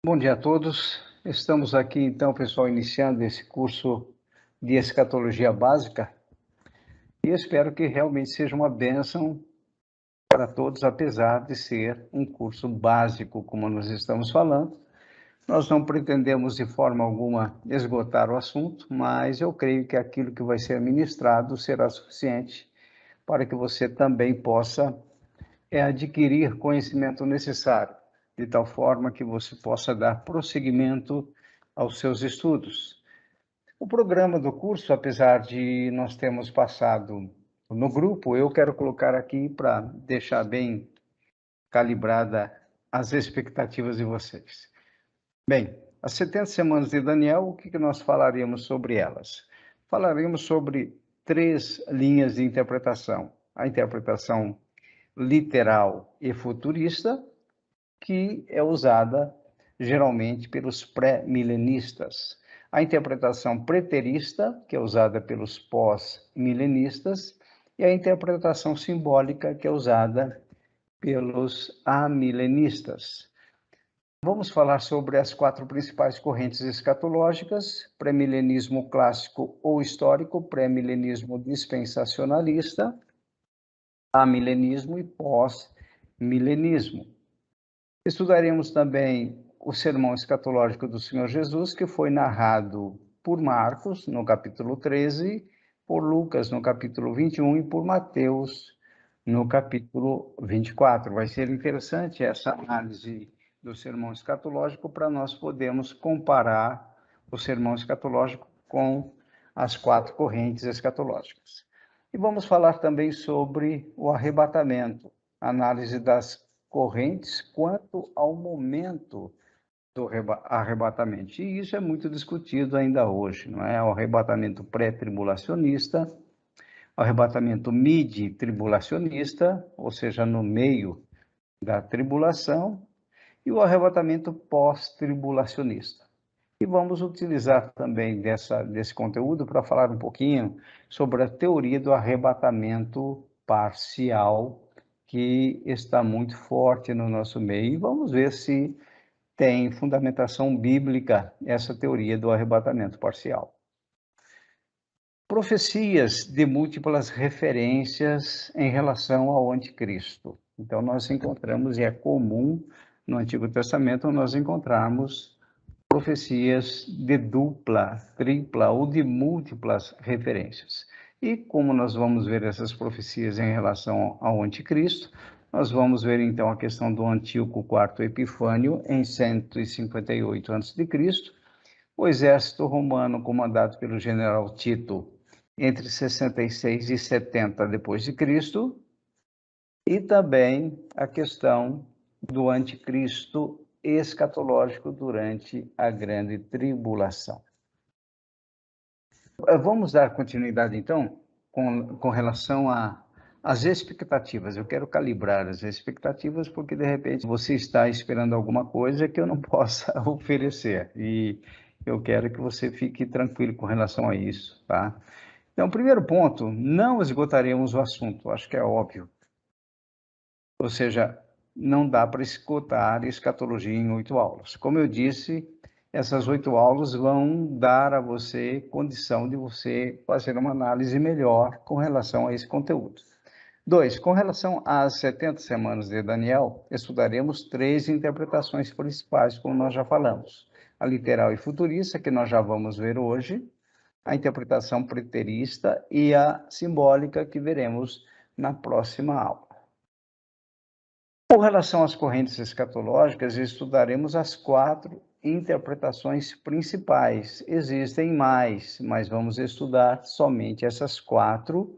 Bom dia a todos. Estamos aqui então, pessoal, iniciando esse curso de escatologia básica e espero que realmente seja uma bênção para todos, apesar de ser um curso básico, como nós estamos falando. Nós não pretendemos de forma alguma esgotar o assunto, mas eu creio que aquilo que vai ser ministrado será suficiente para que você também possa adquirir conhecimento necessário, de tal forma que você possa dar prosseguimento aos seus estudos. O programa do curso, apesar de nós termos passado no grupo, eu quero colocar aqui para deixar bem calibrada as expectativas de vocês. Bem, as 70 semanas de Daniel, o que nós falaríamos sobre elas? Falaremos sobre 3 linhas de interpretação. A interpretação literal e futurista, que é usada geralmente pelos pré-milenistas. A interpretação preterista, que é usada pelos pós-milenistas, e a interpretação simbólica, que é usada pelos amilenistas. Vamos falar sobre as 4 principais correntes escatológicas: pré-milenismo clássico ou histórico, pré-milenismo dispensacionalista, amilenismo e pós-milenismo. Estudaremos também o sermão escatológico do Senhor Jesus, que foi narrado por Marcos, no capítulo 13, por Lucas, no capítulo 21, e por Mateus, no capítulo 24. Vai ser interessante essa análise do sermão escatológico para nós podermos comparar o sermão escatológico com as 4 correntes escatológicas. E vamos falar também sobre o arrebatamento, análise das correntes quanto ao momento do arrebatamento. E isso é muito discutido ainda hoje, não é? O arrebatamento pré-tribulacionista, o arrebatamento mid-tribulacionista, ou seja, no meio da tribulação, e o arrebatamento pós-tribulacionista. E vamos utilizar também desse conteúdo para falar um pouquinho sobre a teoria do arrebatamento parcial, que está muito forte no nosso meio. E vamos ver se tem fundamentação bíblica essa teoria do arrebatamento parcial. Profecias de múltiplas referências em relação ao anticristo. Então, nós encontramos, e é comum no Antigo Testamento, nós encontrarmos profecias de dupla, tripla ou de múltiplas referências. E como nós vamos ver essas profecias em relação ao anticristo, nós vamos ver então a questão do Antíoco IV Epifânio em 158 a.C., o exército romano comandado pelo general Tito entre 66 e 70 depois de Cristo, e também a questão do anticristo escatológico durante a grande tribulação. Vamos dar continuidade, então, com relação às expectativas. Eu quero calibrar as expectativas, porque, de repente, você está esperando alguma coisa que eu não possa oferecer. E eu quero que você fique tranquilo com relação a isso, tá? Então, primeiro ponto, não esgotaremos o assunto, acho que é óbvio. Ou seja, não dá para esgotar escatologia em 8 aulas. Como eu disse, essas 8 aulas vão dar a você condição de você fazer uma análise melhor com relação a esse conteúdo. 2. Com relação às 70 semanas de Daniel, estudaremos 3 interpretações principais, como nós já falamos. A literal e futurista, que nós já vamos ver hoje, a interpretação preterista e a simbólica, que veremos na próxima aula. Com relação às correntes escatológicas, estudaremos as 4 interpretações principais. Existem mais, mas vamos estudar somente essas 4,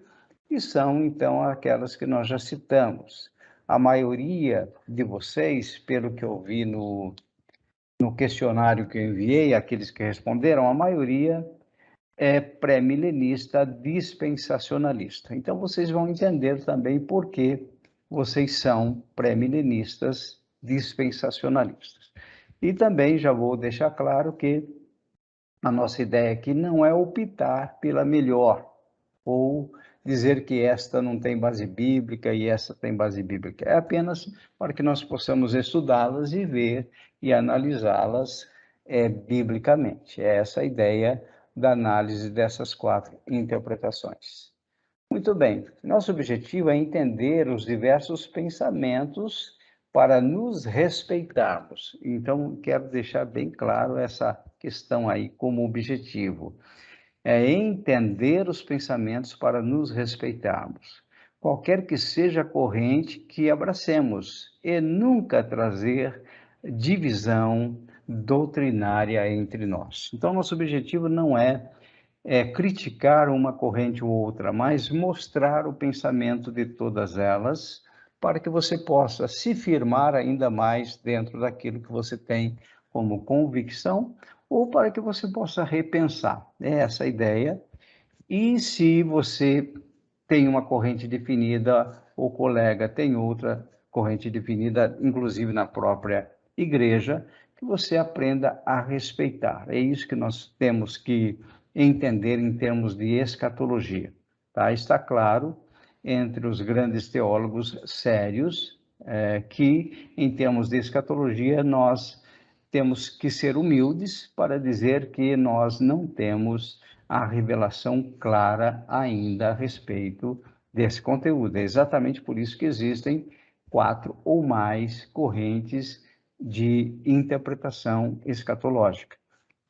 que são, então, aquelas que nós já citamos. A maioria de vocês, pelo que eu vi no questionário que eu enviei, aqueles que responderam, a maioria é pré-milenista dispensacionalista. Então, vocês vão entender também por que vocês são pré-milenistas dispensacionalistas. E também já vou deixar claro que a nossa ideia aqui não é optar pela melhor ou dizer que esta não tem base bíblica e essa tem base bíblica. É apenas para que nós possamos estudá-las e ver e analisá-las biblicamente. É essa a ideia da análise dessas 4 interpretações. Muito bem, nosso objetivo é entender os diversos pensamentos para nos respeitarmos. Então, quero deixar bem claro essa questão aí como objetivo. É entender os pensamentos para nos respeitarmos. Qualquer que seja a corrente que abracemos, e nunca trazer divisão doutrinária entre nós. Então, nosso objetivo não é criticar uma corrente ou outra, mas mostrar o pensamento de todas elas, para que você possa se firmar ainda mais dentro daquilo que você tem como convicção, ou para que você possa repensar. É essa a ideia. E se você tem uma corrente definida, o colega tem outra corrente definida, inclusive na própria igreja, que você aprenda a respeitar. É isso que nós temos que entender em termos de escatologia. Tá? Está claro entre os grandes teólogos sérios que, em termos de escatologia, nós temos que ser humildes para dizer que nós não temos a revelação clara ainda a respeito desse conteúdo. É exatamente por isso que existem 4 ou mais correntes de interpretação escatológica.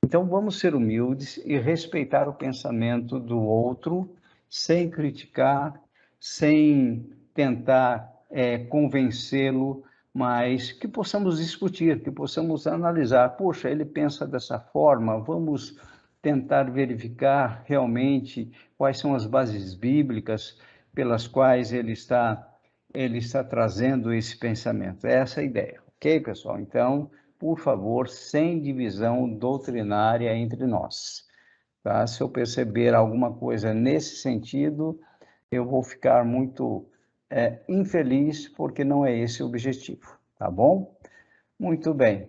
Então, vamos ser humildes e respeitar o pensamento do outro, sem criticar, sem tentar convencê-lo, mas que possamos discutir, que possamos analisar. Poxa, ele pensa dessa forma, vamos tentar verificar realmente quais são as bases bíblicas pelas quais ele está trazendo esse pensamento. É essa a ideia, ok, pessoal? Então, por favor, sem divisão doutrinária entre nós. Tá? Se eu perceber alguma coisa nesse sentido, eu vou ficar muito infeliz, porque não é esse o objetivo, tá bom? Muito bem.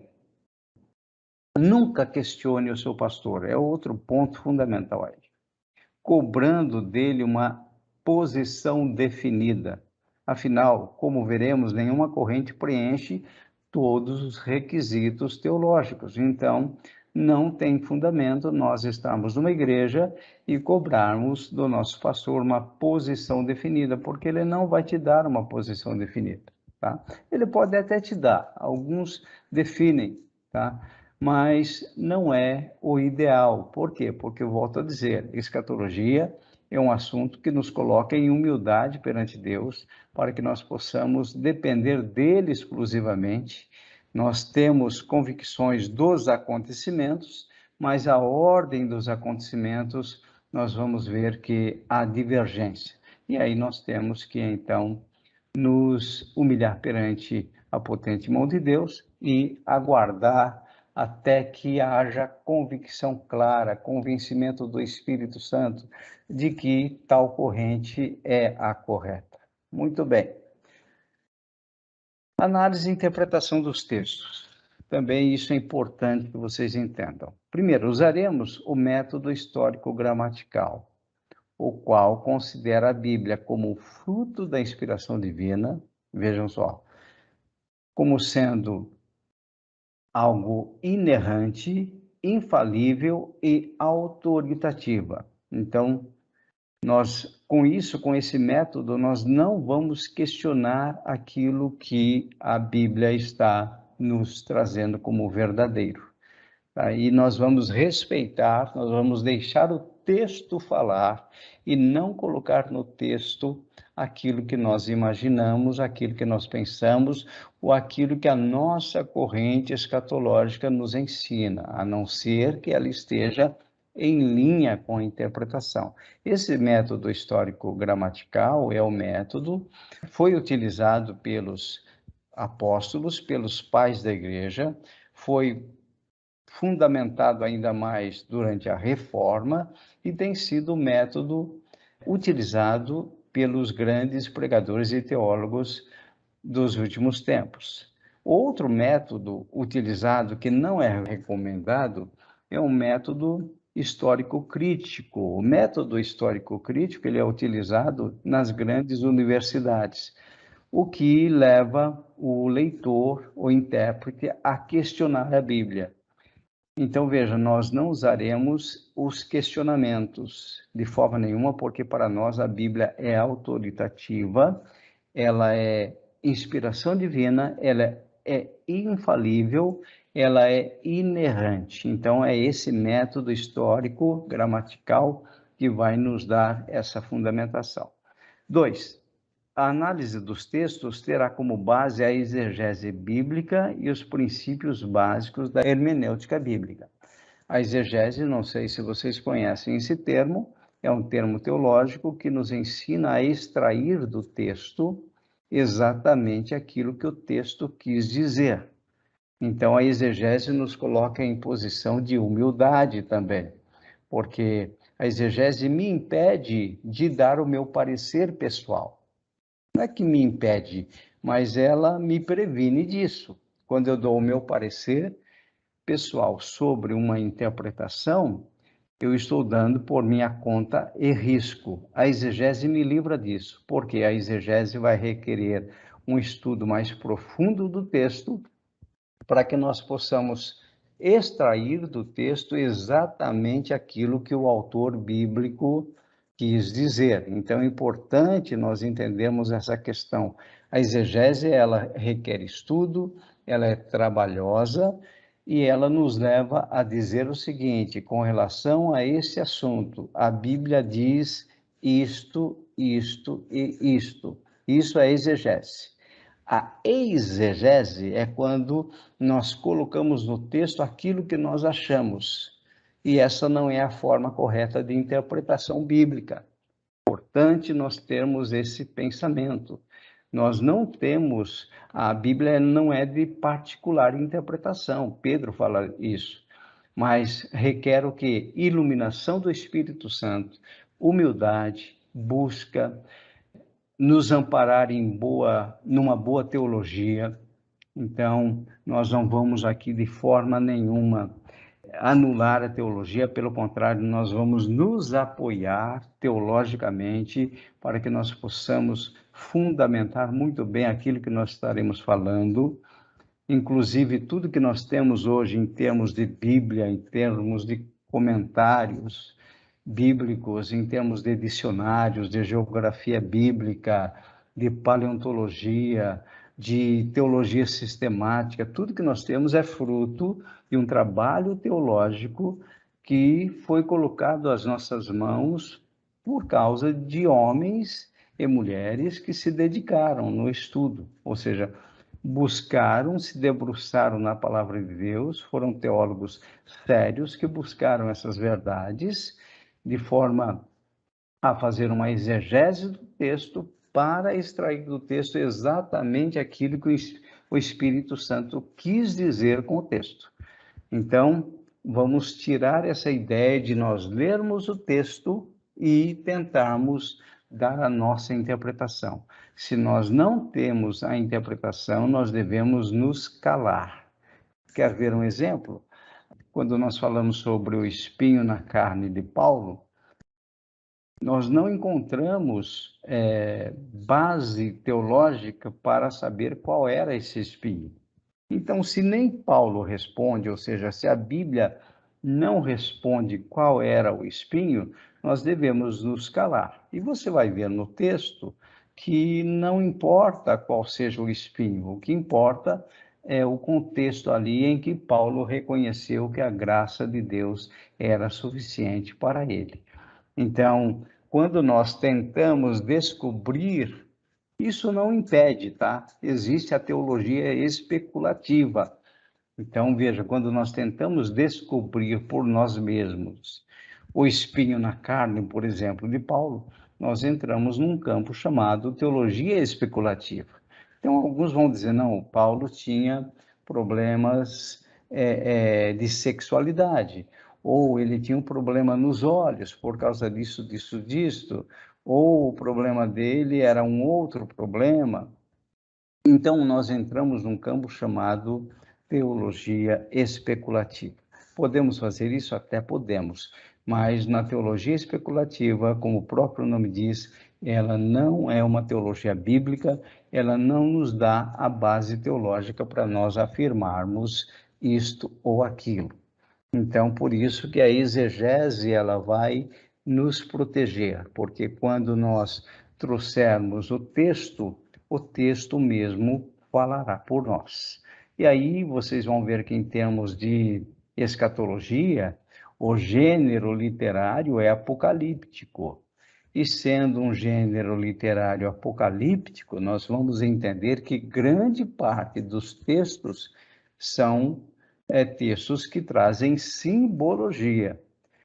Nunca questione o seu pastor, é outro ponto fundamental aí. Cobrando dele uma posição definida. Afinal, como veremos, nenhuma corrente preenche todos os requisitos teológicos. Então, não tem fundamento nós estarmos numa igreja e cobrarmos do nosso pastor uma posição definida, porque ele não vai te dar uma posição definida, tá? Ele pode até te dar, alguns definem, tá? Mas não é o ideal. Por quê? Porque, eu volto a dizer, escatologia é um assunto que nos coloca em humildade perante Deus, para que nós possamos depender dele exclusivamente. Nós temos convicções dos acontecimentos, mas a ordem dos acontecimentos, nós vamos ver que há divergência. E aí nós temos que, então, nos humilhar perante a potente mão de Deus e aguardar até que haja convicção clara, convencimento do Espírito Santo de que tal corrente é a correta. Muito bem. Análise e interpretação dos textos. Também isso é importante que vocês entendam. Primeiro, usaremos o método histórico-gramatical, o qual considera a Bíblia como fruto da inspiração divina, vejam só, como sendo algo inerrante, infalível e autoritativa. Então, nós, com esse método, nós não vamos questionar aquilo que a Bíblia está nos trazendo como verdadeiro. Aí nós vamos respeitar, nós vamos deixar o texto falar e não colocar no texto aquilo que nós imaginamos, aquilo que nós pensamos, ou aquilo que a nossa corrente escatológica nos ensina, a não ser que ela esteja em linha com a interpretação. Esse método histórico-gramatical é o método que foi utilizado pelos apóstolos, pelos pais da igreja, foi fundamentado ainda mais durante a Reforma e tem sido o método utilizado pelos grandes pregadores e teólogos dos últimos tempos. Outro método utilizado que não é recomendado é um método histórico-crítico. O método histórico-crítico ele é utilizado nas grandes universidades, o que leva o leitor, o intérprete, a questionar a Bíblia. Então, veja, nós não usaremos os questionamentos de forma nenhuma, porque para nós a Bíblia é autoritativa, ela é inspiração divina, ela é infalível, ela é inerrante. Então, é esse método histórico, gramatical, que vai nos dar essa fundamentação. 2. A análise dos textos terá como base a exegese bíblica e os princípios básicos da hermenêutica bíblica. A exegese, não sei se vocês conhecem esse termo, é um termo teológico que nos ensina a extrair do texto exatamente aquilo que o texto quis dizer. Então, a exegese nos coloca em posição de humildade também, porque a exegese me impede de dar o meu parecer pessoal. Não é que me impede, mas ela me previne disso. Quando eu dou o meu parecer pessoal sobre uma interpretação, eu estou dando por minha conta e risco. A exegese me livra disso, porque a exegese vai requerer um estudo mais profundo do texto, para que nós possamos extrair do texto exatamente aquilo que o autor bíblico quis dizer. Então, é importante nós entendermos essa questão. A exegese, ela requer estudo, ela é trabalhosa e ela nos leva a dizer o seguinte, com relação a esse assunto, a Bíblia diz isto, isto e isto. Isso é exegese. A exegese é quando nós colocamos no texto aquilo que nós achamos, e essa não é a forma correta de interpretação bíblica. Importante nós termos esse pensamento. Nós não temos, a Bíblia não é de particular interpretação, Pedro fala isso, mas requer o quê? Iluminação do Espírito Santo, humildade, busca, nos amparar numa boa teologia. Então, nós não vamos aqui de forma nenhuma anular a teologia, pelo contrário, nós vamos nos apoiar teologicamente para que nós possamos fundamentar muito bem aquilo que nós estaremos falando, inclusive tudo que nós temos hoje em termos de Bíblia, em termos de comentários bíblicos, em termos de dicionários, de geografia bíblica, de paleontologia, de teologia sistemática, tudo que nós temos é fruto de um trabalho teológico que foi colocado às nossas mãos por causa de homens e mulheres que se dedicaram no estudo, ou seja, buscaram, se debruçaram na palavra de Deus, foram teólogos sérios que buscaram essas verdades de forma a fazer uma exegese do texto para extrair do texto exatamente aquilo que o Espírito Santo quis dizer com o texto. Então, vamos tirar essa ideia de nós lermos o texto e tentarmos dar a nossa interpretação. Se nós não temos a interpretação, nós devemos nos calar. Quer ver um exemplo? Quando nós falamos sobre o espinho na carne de Paulo, nós não encontramos base teológica para saber qual era esse espinho. Então, se nem Paulo responde, ou seja, se a Bíblia não responde qual era o espinho, nós devemos nos calar. E você vai ver no texto que não importa qual seja o espinho, o que importa é o contexto ali em que Paulo reconheceu que a graça de Deus era suficiente para ele. Então, quando nós tentamos descobrir, isso não impede, tá? Existe a teologia especulativa. Então, veja, quando nós tentamos descobrir por nós mesmos o espinho na carne, por exemplo, de Paulo, nós entramos num campo chamado teologia especulativa. Então, alguns vão dizer, não, Paulo tinha problemas de sexualidade, ou ele tinha um problema nos olhos por causa disso, ou o problema dele era um outro problema. Então, nós entramos num campo chamado teologia especulativa. Podemos fazer isso? Até podemos, mas na teologia especulativa, como o próprio nome diz, ela não é uma teologia bíblica, ela não nos dá a base teológica para nós afirmarmos isto ou aquilo. Então, por isso que a exegese ela vai nos proteger, porque quando nós trouxermos o texto mesmo falará por nós. E aí vocês vão ver que em termos de escatologia, o gênero literário é apocalíptico. E sendo um gênero literário apocalíptico, nós vamos entender que grande parte dos textos são textos que trazem simbologia.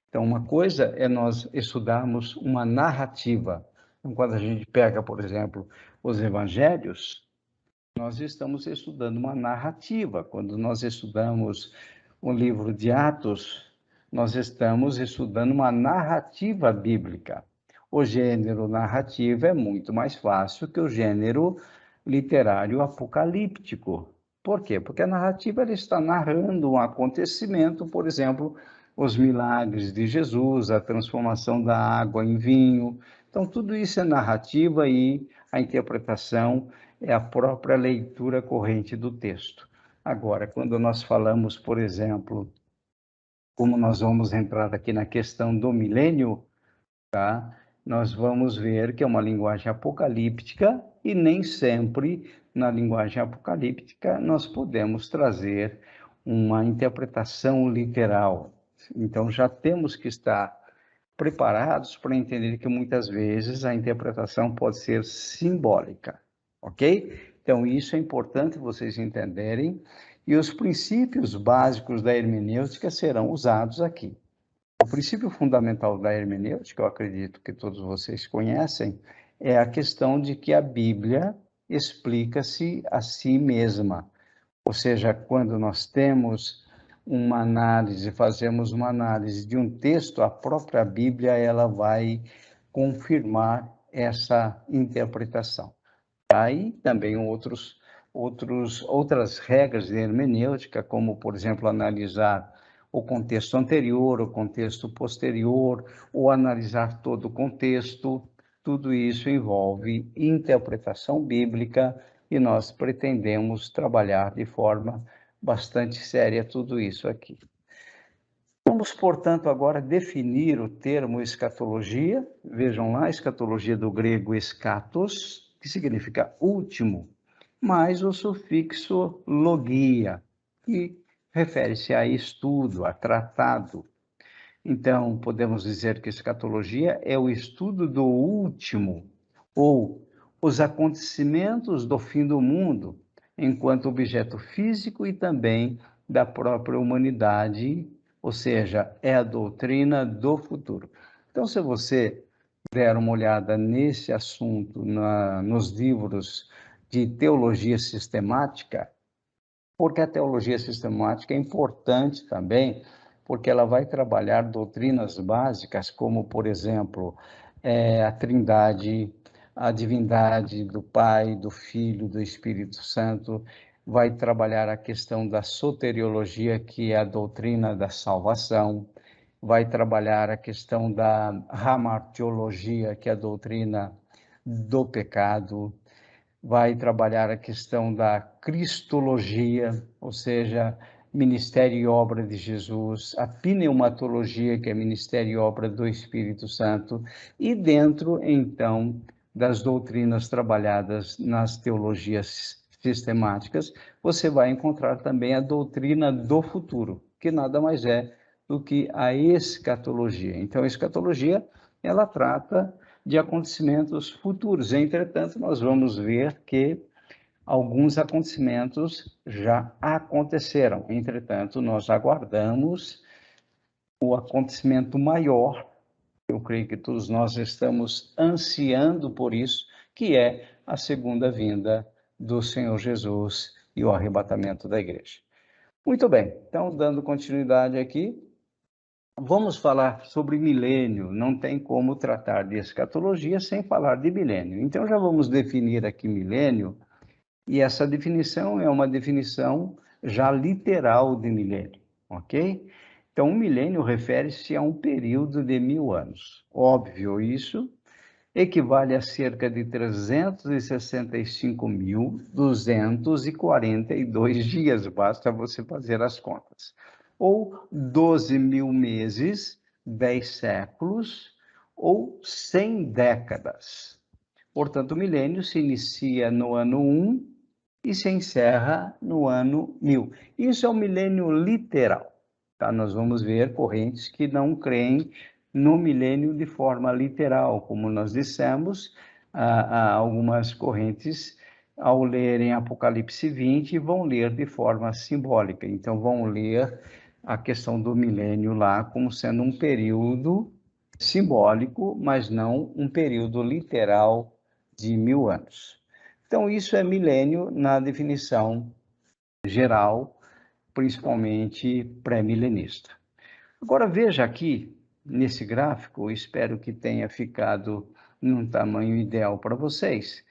Então, uma coisa é nós estudarmos uma narrativa. Então, quando a gente pega, por exemplo, os evangelhos, nós estamos estudando uma narrativa. Quando nós estudamos o livro de Atos, nós estamos estudando uma narrativa bíblica. O gênero narrativo é muito mais fácil que o gênero literário apocalíptico. Por quê? Porque a narrativa ela está narrando um acontecimento, por exemplo, os milagres de Jesus, a transformação da água em vinho. Então, tudo isso é narrativa e a interpretação é a própria leitura corrente do texto. Agora, quando nós falamos, por exemplo, como nós vamos entrar aqui na questão do milênio, tá? Nós vamos ver que é uma linguagem apocalíptica e nem sempre na linguagem apocalíptica nós podemos trazer uma interpretação literal. Então já temos que estar preparados para entender que muitas vezes a interpretação pode ser simbólica, ok? Então isso é importante vocês entenderem e os princípios básicos da hermenêutica serão usados aqui. O princípio fundamental da hermenêutica, eu acredito que todos vocês conhecem, é a questão de que a Bíblia explica-se a si mesma. Ou seja, quando nós temos uma análise, fazemos uma análise de um texto, a própria Bíblia ela vai confirmar essa interpretação. Aí também outras regras de hermenêutica, como, por exemplo, analisar o contexto anterior, o contexto posterior, ou analisar todo o contexto, tudo isso envolve interpretação bíblica e nós pretendemos trabalhar de forma bastante séria tudo isso aqui. Vamos, portanto, agora definir o termo escatologia. Vejam lá, escatologia do grego eschatos, que significa último, mais o sufixo logia, que refere-se a estudo, a tratado. Então, podemos dizer que escatologia é o estudo do último, ou os acontecimentos do fim do mundo, enquanto objeto físico e também da própria humanidade, ou seja, é a doutrina do futuro. Então, se você der uma olhada nesse assunto nos livros de teologia sistemática, porque a teologia sistemática é importante também, porque ela vai trabalhar doutrinas básicas, como, por exemplo, a Trindade, a divindade do Pai, do Filho, do Espírito Santo, vai trabalhar a questão da soteriologia, que é a doutrina da salvação, vai trabalhar a questão da hamartiologia, que é a doutrina do pecado, vai trabalhar a questão da cristologia, ou seja, ministério e obra de Jesus, a pneumatologia, que é ministério e obra do Espírito Santo, e dentro, então, das doutrinas trabalhadas nas teologias sistemáticas, você vai encontrar também a doutrina do futuro, que nada mais é do que a escatologia. Então, a escatologia, ela trata de acontecimentos futuros. Entretanto, nós vamos ver que alguns acontecimentos já aconteceram. Entretanto, nós aguardamos o acontecimento maior. Eu creio que todos nós estamos ansiando por isso, que é a segunda vinda do Senhor Jesus e o arrebatamento da igreja. Muito bem, então, dando continuidade aqui, vamos falar sobre milênio. Não tem como tratar de escatologia sem falar de milênio. Então, já vamos definir aqui milênio, e essa definição é uma definição já literal de milênio, ok? Então, um milênio refere-se a um período de 1000 anos. Óbvio, isso equivale a cerca de 365.242 dias, basta você fazer as contas. Ou 12.000 meses, 10 séculos, ou 100 décadas. Portanto, o milênio se inicia no ano 1 e se encerra no ano 1000. Isso é o milênio literal. Tá? Nós vamos ver correntes que não creem no milênio de forma literal, como nós dissemos, algumas correntes, ao lerem Apocalipse 20, vão ler de forma simbólica. Então, vão ler a questão do milênio lá como sendo um período simbólico, mas não um período literal de 1000 anos. Então, isso é milênio na definição geral, principalmente pré-milenista. Agora, veja aqui, nesse gráfico, espero que tenha ficado num tamanho ideal para vocês.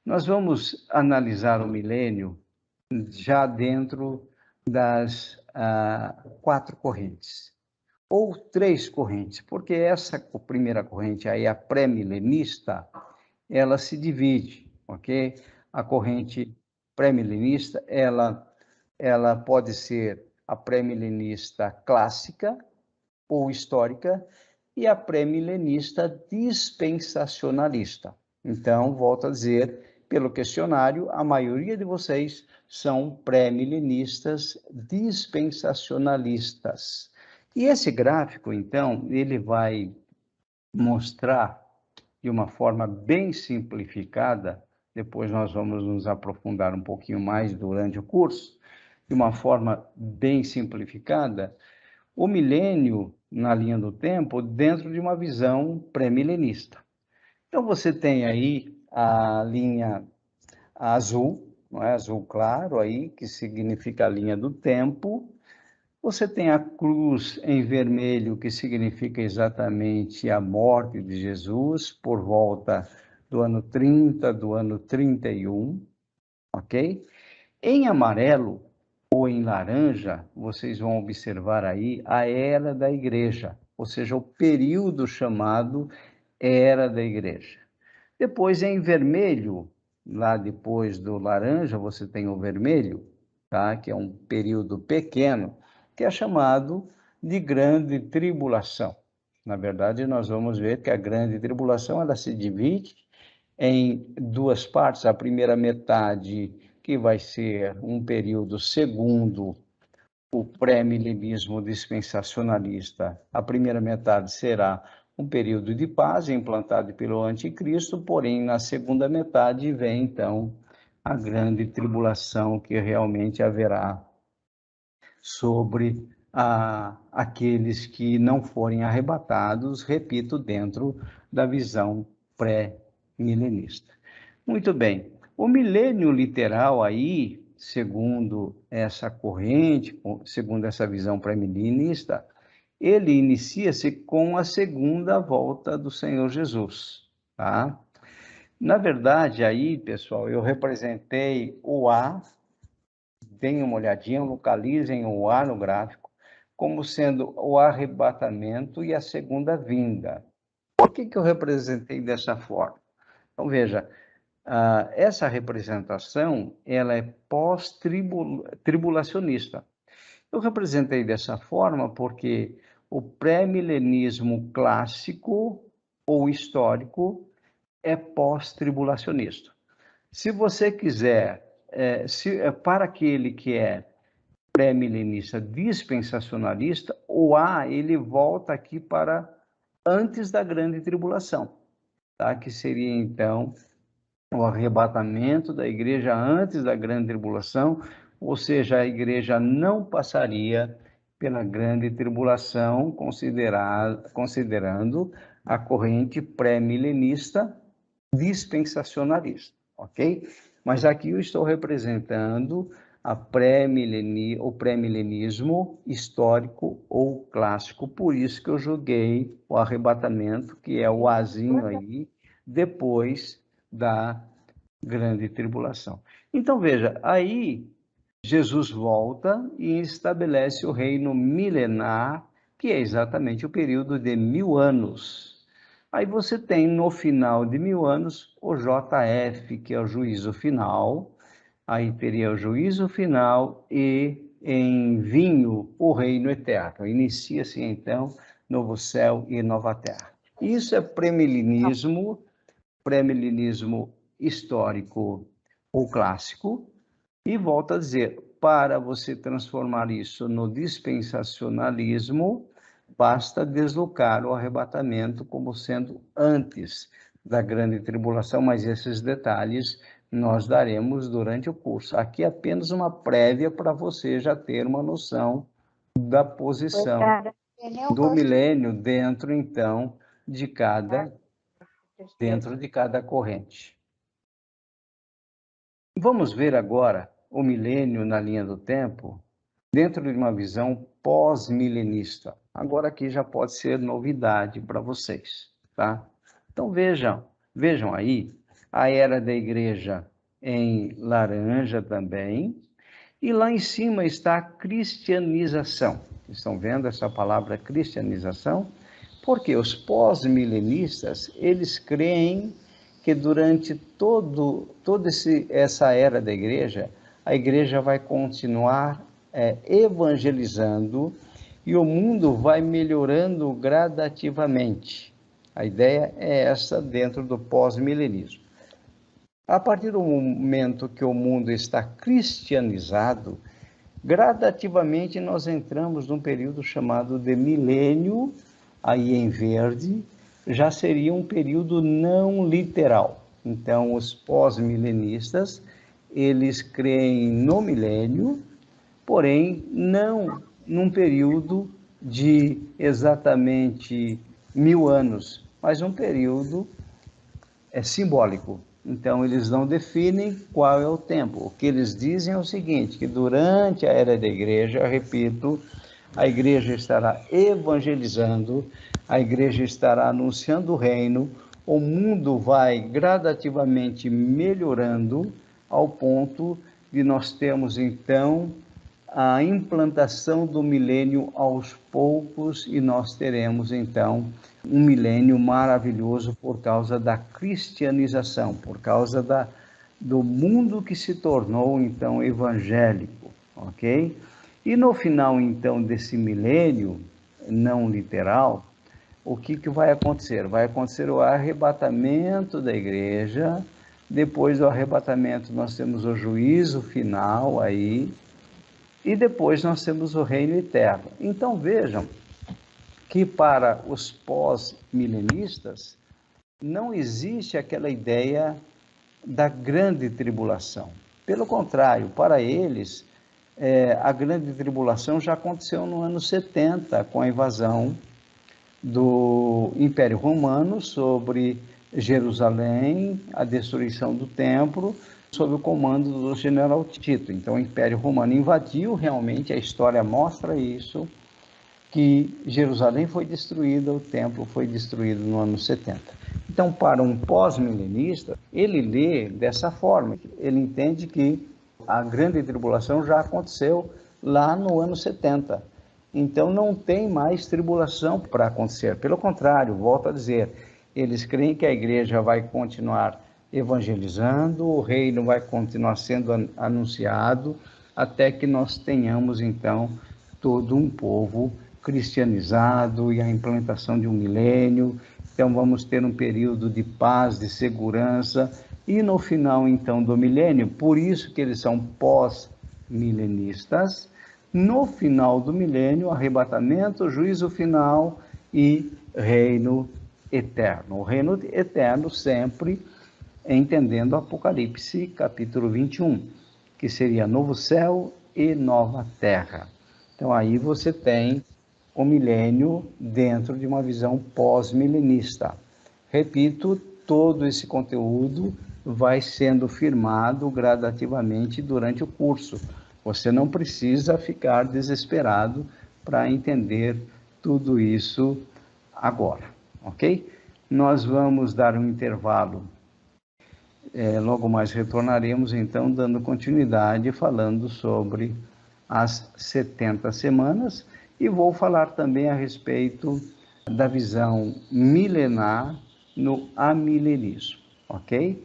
Nós vamos analisar o milênio já dentro das 4 correntes, ou 3 correntes, porque essa primeira corrente aí, a pré-milenista, ela se divide, ok? A corrente pré-milenista, ela pode ser a pré-milenista clássica ou histórica e a pré-milenista dispensacionalista. Então, volto a dizer, pelo questionário, a maioria de vocês são pré-milenistas dispensacionalistas. E esse gráfico, então, ele vai mostrar de uma forma bem simplificada, depois nós vamos nos aprofundar um pouquinho mais durante o curso, de uma forma bem simplificada, o milênio na linha do tempo dentro de uma visão pré-milenista. Então você tem aí a linha azul, não é? Azul claro aí, que significa a linha do tempo. Você tem a cruz em vermelho, que significa exatamente a morte de Jesus, por volta do ano 30, do ano 31, ok? Em amarelo ou em laranja, vocês vão observar aí a era da igreja, ou seja, o período chamado era da igreja. Depois, em vermelho, lá depois do laranja, você tem o vermelho, tá? Que é um período pequeno, que é chamado de grande tribulação. Na verdade, nós vamos ver que a grande tribulação ela se divide em 2 partes. A primeira metade, que vai ser um período segundo o pré-milenismo dispensacionalista. A primeira metade será um período de paz implantado pelo anticristo, porém, na segunda metade vem, então, a grande tribulação que realmente haverá sobre aqueles que não forem arrebatados, repito, dentro da visão pré-milenista. Muito bem, o milênio literal aí, segundo essa corrente, segundo essa visão pré-milenista, ele inicia-se com a segunda volta do Senhor Jesus, tá? Na verdade, aí, pessoal, eu representei o A, deem uma olhadinha, localizem o A no gráfico, como sendo o arrebatamento e a segunda vinda. Por que eu representei dessa forma? Então, veja, essa representação ela é pós-tribulacionista. Eu representei dessa forma porque o pré-milenismo clássico ou histórico é pós-tribulacionista. Se você quiser, para aquele que é pré-milenista dispensacionalista, o A ele volta aqui para antes da grande tribulação, tá? Que seria então o arrebatamento da igreja antes da grande tribulação, ou seja, a igreja não passaria pela grande tribulação, considerando a corrente pré-milenista dispensacionalista, ok? Mas aqui eu estou representando o pré-milenismo histórico ou clássico, por isso que eu joguei o arrebatamento, que é o azinho aí, depois da grande tribulação. Então veja, aí Jesus volta e estabelece o reino milenar que é exatamente o período de 1000 anos. Aí você tem, no final de 1000 anos, o JF, que é o juízo final. Aí teria o juízo final e, em vinho, o reino eterno. Inicia-se, então, novo céu e nova terra. Isso é pré-milenismo histórico ou clássico. E volto a dizer, para você transformar isso no dispensacionalismo, basta deslocar o arrebatamento como sendo antes da grande tribulação, mas esses detalhes nós daremos durante o curso. Aqui é apenas uma prévia para você já ter uma noção da posição do milênio dentro, então, dentro de cada corrente. Vamos ver agora o milênio na linha do tempo, dentro de uma visão pós-milenista. Agora aqui já pode ser novidade para vocês, tá? Então vejam aí a era da igreja em laranja também, e lá em cima está a cristianização. Estão vendo essa palavra cristianização? Porque os pós-milenistas, eles creem que durante toda essa era da igreja, a igreja vai continuar evangelizando e o mundo vai melhorando gradativamente. A ideia é essa dentro do pós-milenismo. A partir do momento que o mundo está cristianizado, gradativamente nós entramos num período chamado de milênio, aí em verde, já seria um período não literal. Então, os pós-milenistas, eles creem no milênio, porém não num período de exatamente 1000 anos, mas um período simbólico. Então, eles não definem qual é o tempo. O que eles dizem é o seguinte, que durante a era da igreja, repito, a igreja estará evangelizando, a igreja estará anunciando o reino, o mundo vai gradativamente melhorando ao ponto de nós termos, então, a implantação do milênio aos poucos e nós teremos, então, um milênio maravilhoso por causa da cristianização, por causa do mundo que se tornou, então, evangélico, ok? E no final, então, desse milênio não literal, o que vai acontecer? Vai acontecer o arrebatamento da igreja, depois do arrebatamento nós temos o juízo final aí, e depois nós temos o reino eterno. Então vejam que para os pós-milenistas não existe aquela ideia da grande tribulação. Pelo contrário, para eles, a grande tribulação já aconteceu no ano 70, com a invasão do Império Romano sobre Jerusalém, a destruição do templo, sob o comando do general Tito. Então, o Império Romano invadiu, realmente, a história mostra isso, que Jerusalém foi destruída, o templo foi destruído no ano 70. Então, para um pós-milenista, ele lê dessa forma, ele entende que a grande tribulação já aconteceu lá no ano 70. Então, não tem mais tribulação para acontecer. Pelo contrário, volto a dizer, eles creem que a igreja vai continuar evangelizando, o reino vai continuar sendo anunciado, até que nós tenhamos, então, todo um povo cristianizado e a implantação de um milênio. Então, vamos ter um período de paz, de segurança, e no final, então, do milênio, por isso que eles são pós-milenistas, no final do milênio, arrebatamento, juízo final e reino eterno. O reino eterno sempre entendendo Apocalipse capítulo 21, que seria novo céu e nova terra. Então aí você tem o milênio dentro de uma visão pós-milenista. Repito, todo esse conteúdo vai sendo firmado gradativamente durante o curso. Você não precisa ficar desesperado para entender tudo isso agora, ok? Nós vamos dar um intervalo. Logo mais retornaremos, então, dando continuidade, falando sobre as 70 semanas e vou falar também a respeito da visão milenar no amilenismo, ok?